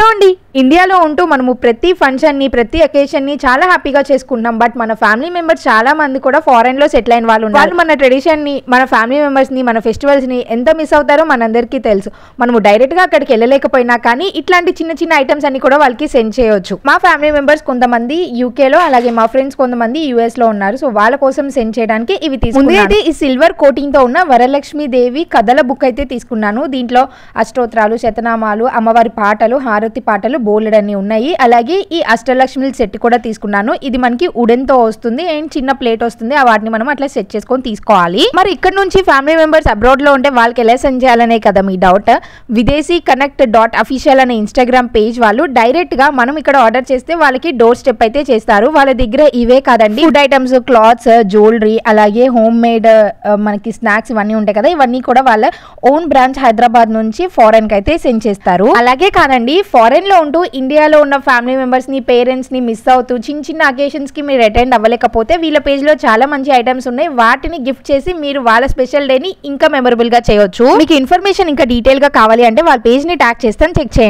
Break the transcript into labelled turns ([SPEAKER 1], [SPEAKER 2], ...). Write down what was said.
[SPEAKER 1] Hello అండి, ఇండియాలో ఉంటూ మనము ప్రతి ఫంక్షన్ని ప్రతి అకేషన్ని చాలా హ్యాపీగా చేసుకుంటాం. బట్ మన ఫ్యామిలీ మెంబర్స్ చాలా మంది కూడా ఫారెన్లో సెటిల్ అయిన వాళ్ళు మన ట్రెడిషన్ని, మన ఫ్యామిలీ మెంబర్స్ని, మన ఫెస్టివల్స్ని ఎంత మిస్ అవుతారో మనందరికీ తెలుసు. మనము డైరెక్ట్గా అక్కడికి వెళ్ళలేకపోయినా కానీ ఇట్లాంటి చిన్న చిన్న ఐటమ్స్ అన్ని కూడా వాళ్ళకి సెండ్ చేయొచ్చు. మా ఫ్యామిలీ మెంబర్స్ కొంతమంది యూకేలో, అలాగే మా ఫ్రెండ్స్ కొంతమంది యూఎస్లో ఉన్నారు. సో వాళ్ళ కోసం సెండ్ చేయడానికి ఇవి తీసుకున్నాను. అయితే ఈ సిల్వర్ కోటింగ్తో ఉన్న వరలక్ష్మి దేవి కథల బుక్ అయితే తీసుకున్నాను. దీంట్లో అష్టోత్తరాలు, శతనామాలు, అమ్మవారి పాటలు, హారతి పాటలు బోలెడన్ని ఉన్నాయి. అలాగే ఈ అష్టలక్ష్మిల సెట్ కూడా తీసుకున్నాను. ఇది మనకి వుడెన్ తో వస్తుంది అండ్ చిన్న ప్లేట్ వస్తుంది. వాటిని మనం అట్లా సెట్ చేసుకొని తీసుకోవాలి. మరి ఇక్కడ నుంచి ఫ్యామిలీ మెంబర్స్ అబ్రాడ్ లో ఉంటే వాళ్ళకి ఎలా సెండ్ చేయాలనే కదా మీ డౌట్. విదేశీ కనెక్ట్ .official అనే ఇన్స్టాగ్రామ్ పేజ్ వాళ్ళు డైరెక్ట్ గా మనం ఇక్కడ ఆర్డర్ చేస్తే వాళ్ళకి డోర్ స్టెప్ అయితే చేస్తారు. వాళ్ళ దగ్గర ఇవే కాదండి, ఫుడ్ ఐటమ్స్, క్లాత్స్, జ్యువెలరీ, అలాగే హోమ్ మేడ్ మనకి స్నాక్స్ ఇవన్నీ ఉంటాయి కదా, ఇవన్నీ కూడా వాళ్ళ ఓన్ బ్రాంచ్ హైదరాబాద్ నుంచి ఫారెన్ కి అయితే సెండ్ చేస్తారు. అలాగే కాదండి, ఫారెన్ లో ఉంటూ ఇండియాలో ఉన్న ఫ్యామిలీ మెంబర్స్ ని, పేరెంట్స్ ని మిస్ అవుతూ చిన్న చిన్న అకేషన్స్ కి మీరు అటెండ్ అవ్వలేకపోతే వీళ్ళ పేజ్ లో చాలా మంచి ఐటమ్స్ ఉన్నాయి. వాటిని గిఫ్ట్ చేసి మీరు వాళ్ళ స్పెషల్ డే ని ఇంకా మెమరబుల్ గా చేయొచ్చు. మీకు ఇన్ఫర్మేషన్ ఇంకా డీటెయిల్ గా కావాలి అంటే వాళ్ళ పేజ్ ని ట్యాగ్ చేస్తాను, చెక్ చేయండి.